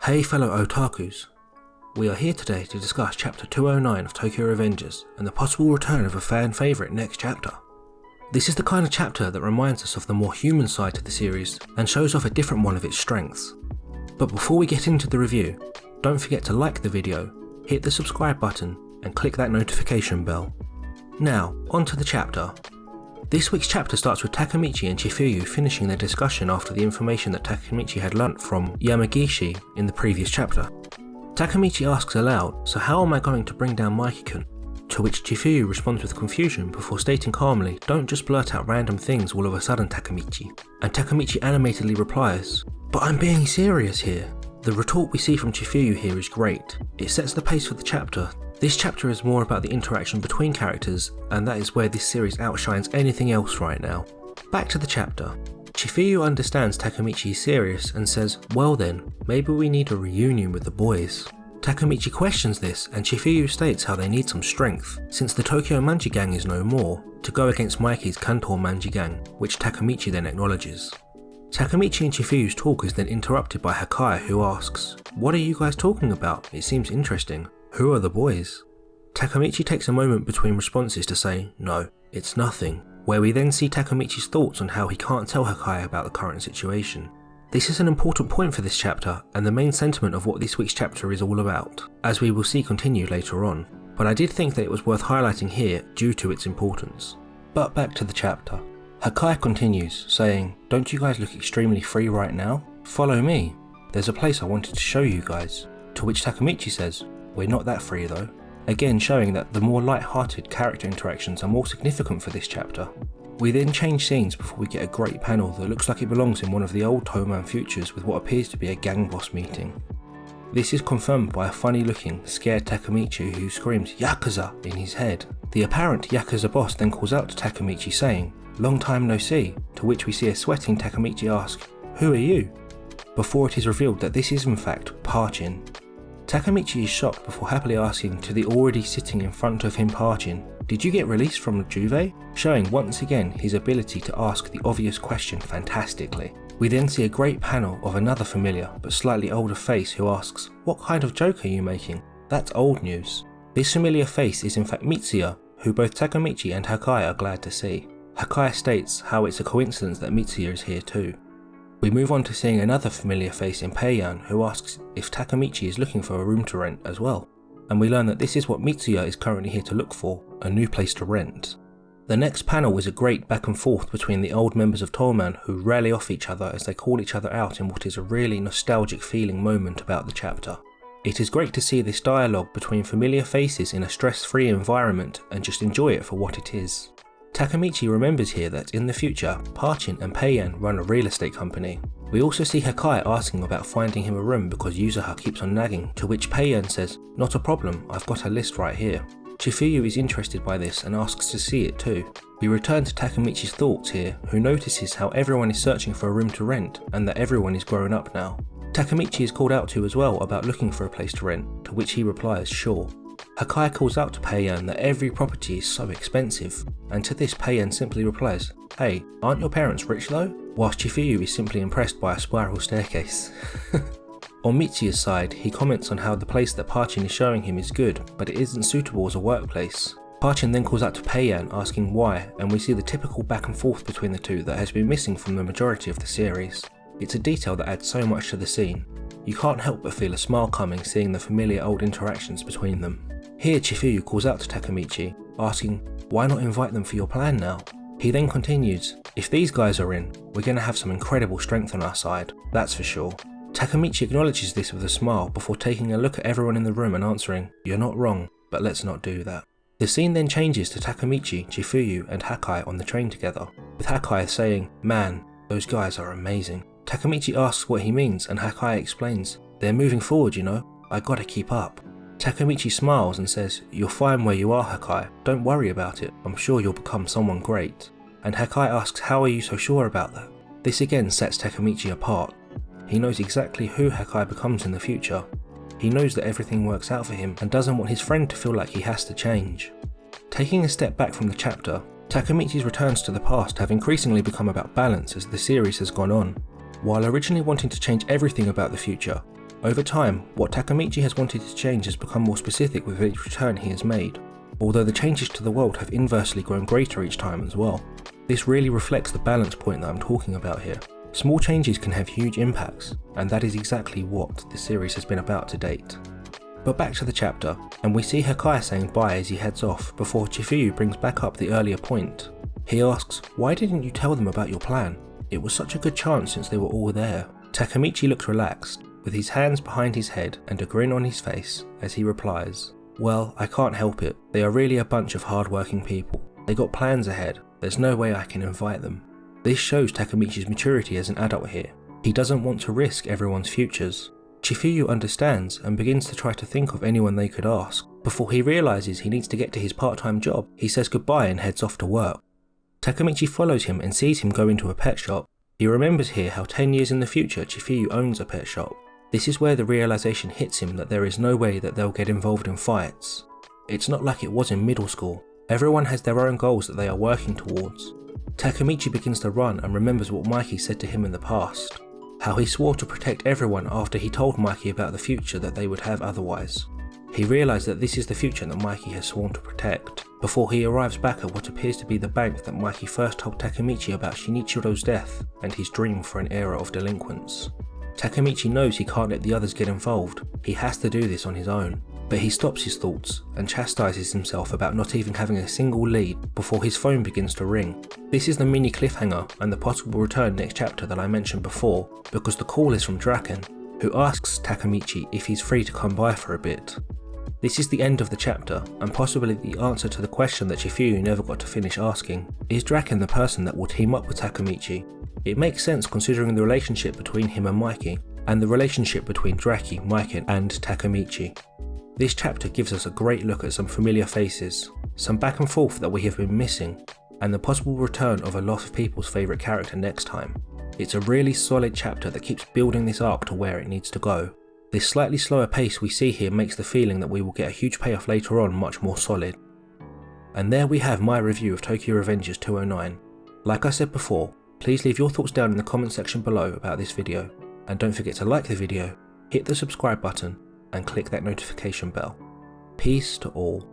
Hey fellow Otakus, we are here today to discuss chapter 209 of Tokyo Revengers and the possible return of a fan favourite next chapter. This is the kind of chapter that reminds us of the more human side to the series and shows off a different one of its strengths. But before we get into the review, don't forget to like the video, hit the subscribe button and click that notification bell. Now, onto the chapter. This week's chapter starts with Takemichi and Chifuyu finishing their discussion after the information that Takemichi had learnt from Yamagishi in the previous chapter. Takemichi asks aloud, "So how am I going to bring down Mikey-kun?" To which Chifuyu responds with confusion before stating calmly, "Don't just blurt out random things all of a sudden, Takemichi." And Takemichi animatedly replies, "But I'm being serious here." The retort we see from Chifuyu here is great. It sets the pace for the chapter. This chapter is more about the interaction between characters, and that is where this series outshines anything else right now. Back to the chapter. Chifuyu understands Takemichi is serious and says, "Well then, maybe we need a reunion with the boys." Takemichi questions this, and Chifuyu states how they need some strength, since the Tokyo Manji gang is no more, to go against Mikey's Kanto Manji gang, which Takemichi then acknowledges. Takemichi and Chifuyu's talk is then interrupted by Hakai, who asks, "What are you guys talking about? It seems interesting. Who are the boys?" Takemichi takes a moment between responses to say, "No, it's nothing," where we then see Takemichi's thoughts on how he can't tell Hakai about the current situation. This is an important point for this chapter and the main sentiment of what this week's chapter is all about, as we will see continued later on, but I did think that it was worth highlighting here due to its importance. But back to the chapter. Hakai continues, saying, "Don't you guys look extremely free right now? Follow me. There's a place I wanted to show you guys." To which Takemichi says, "We're not that free though." Again showing that the more light-hearted character interactions are more significant for this chapter. We then change scenes before we get a great panel that looks like it belongs in one of the old Toman futures with what appears to be a gang boss meeting. This is confirmed by a funny looking, scared Takemichi who screams "Yakuza" in his head. The apparent Yakuza boss then calls out to Takemichi saying, "Long time no see," to which we see a sweating Takemichi ask, "Who are you?" before it is revealed that this is in fact Parchin. Takemichi is shocked before happily asking to the already sitting in front of him Parchin, "Did you get released from the Juve?" showing once again his ability to ask the obvious question fantastically. We then see a great panel of another familiar but slightly older face who asks, "What kind of joke are you making? That's old news." This familiar face is in fact Mitsuya, who both Takemichi and Hakai are glad to see. Hakai states how it's a coincidence that Mitsuya is here too. We move on to seeing another familiar face in Peiyan who asks if Takemichi is looking for a room to rent as well, and we learn that this is what Mitsuya is currently here to look for, a new place to rent. The next panel was a great back and forth between the old members of Toman who rally off each other as they call each other out in what is a really nostalgic feeling moment about the chapter. It is great to see this dialogue between familiar faces in a stress-free environment and just enjoy it for what it is. Takemichi remembers here that in the future, Parchin and Peiyan run a real estate company. We also see Hakai asking about finding him a room because Yuzuha keeps on nagging, to which Peiyan says, "Not a problem, I've got a list right here." Chifuyu is interested by this and asks to see it too. We return to Takemichi's thoughts here, who notices how everyone is searching for a room to rent and that everyone is grown up now. Takemichi is called out to as well about looking for a place to rent, to which he replies, "Sure." Hakai calls out to Peiyan that every property is so expensive, and to this Peiyan simply replies, "Hey, aren't your parents rich though?" Whilst Chifuyu is simply impressed by a spiral staircase. On Mitsuya's side, he comments on how the place that Parchin is showing him is good, but it isn't suitable as a workplace. Parchin then calls out to Peiyan asking why, and we see the typical back and forth between the two that has been missing from the majority of the series. It's a detail that adds so much to the scene. You can't help but feel a smile coming seeing the familiar old interactions between them. Here Chifuyu calls out to Takemichi, asking, "Why not invite them for your plan now?" He then continues, "If these guys are in, we're going to have some incredible strength on our side, that's for sure." Takemichi acknowledges this with a smile before taking a look at everyone in the room and answering, "You're not wrong, but let's not do that." The scene then changes to Takemichi, Chifuyu and Hakai on the train together, with Hakai saying, "Man, those guys are amazing." Takemichi asks what he means and Hakai explains, "They're moving forward, you know, I gotta keep up." Takemichi smiles and says, "You're fine where you are, Hakai, don't worry about it, I'm sure you'll become someone great." And Hakai asks, "How are you so sure about that?" This again sets Takemichi apart. He knows exactly who Hakai becomes in the future. He knows that everything works out for him and doesn't want his friend to feel like he has to change. Taking a step back from the chapter, Takemichi's returns to the past have increasingly become about balance as the series has gone on. While originally wanting to change everything about the future, Over time, what Takemichi has wanted to change has become more specific with each return he has made, although the changes to the world have inversely grown greater each time as well. This really reflects the balance point that I'm talking about here. Small changes can have huge impacts, and that is exactly what this series has been about to date. But back to the chapter, and we see Hakai saying bye as he heads off before Chifuyu brings back up the earlier point. He asks, "Why didn't you tell them about your plan? It was such a good chance since they were all there." Takemichi looks relaxed, with his hands behind his head and a grin on his face as he replies, "Well, I can't help it. They are really a bunch of hard-working people. They got plans ahead. There's no way I can invite them." This shows Takemichi's maturity as an adult here. He doesn't want to risk everyone's futures. Chifuyu understands and begins to try to think of anyone they could ask. Before he realises he needs to get to his part-time job, he says goodbye and heads off to work. Takemichi follows him and sees him go into a pet shop. He remembers here how 10 years in the future Chifuyu owns a pet shop. This is where the realisation hits him that there is no way that they'll get involved in fights. It's not like it was in middle school. Everyone has their own goals that they are working towards. Takemichi begins to run and remembers what Mikey said to him in the past. How he swore to protect everyone after he told Mikey about the future that they would have otherwise. He realised that this is the future that Mikey has sworn to protect, before he arrives back at what appears to be the bank that Mikey first told Takemichi about Shinichiro's death and his dream for an era of delinquents. Takemichi knows he can't let the others get involved, he has to do this on his own, but he stops his thoughts and chastises himself about not even having a single lead before his phone begins to ring. This is the mini cliffhanger and the possible return next chapter that I mentioned before, because the call is from Draken, who asks Takemichi if he's free to come by for a bit. This is the end of the chapter, and possibly the answer to the question that Chifuyu never got to finish asking. Is Draken the person that will team up with Takemichi? It makes sense considering the relationship between him and Mikey, and the relationship between Draki, Mikey and Takemichi. This chapter gives us a great look at some familiar faces, some back and forth that we have been missing, and the possible return of a lot of people's favourite character next time. It's a really solid chapter that keeps building this arc to where it needs to go. This slightly slower pace we see here makes the feeling that we will get a huge payoff later on much more solid. And there we have my review of Tokyo Revengers 209. Like I said before, please leave your thoughts down in the comment section below about this video, and don't forget to like the video, hit the subscribe button, and click that notification bell. Peace to all.